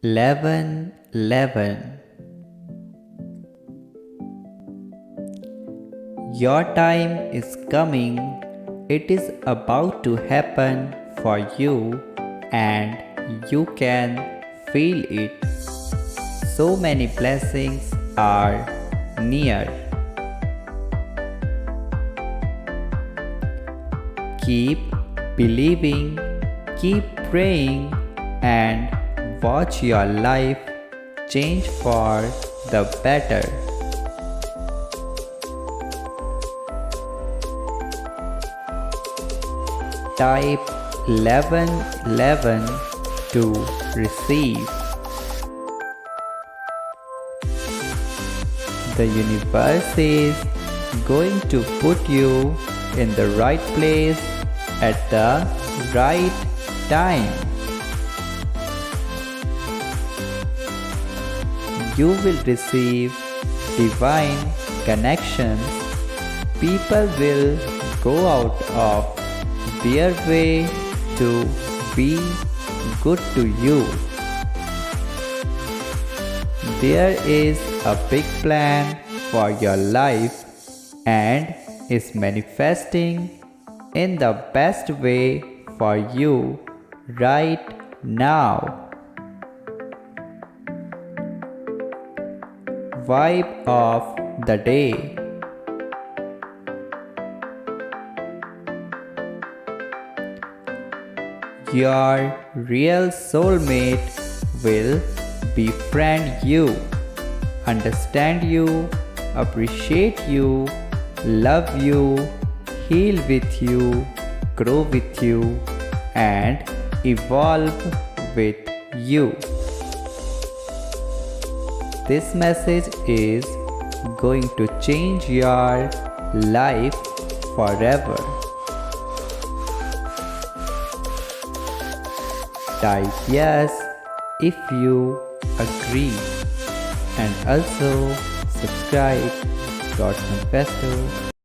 11. Your time is coming. It is about to happen for you, and you can feel it. So many blessings are near. Keep believing, keep praying, and watch your life change for the better. Type 11 to receive. The universe is going to put you in the right place at the right time. You will receive divine connections. People will go out of their way to be good to you. There is a big plan for your life and is manifesting in the best way for you right now. Vibe of the day. Your real soulmate will befriend you, understand you, appreciate you, love you, heal with you, grow with you, and evolve with you. This message is going to change your life forever. Type yes if you agree, and also subscribe. God Manifesto.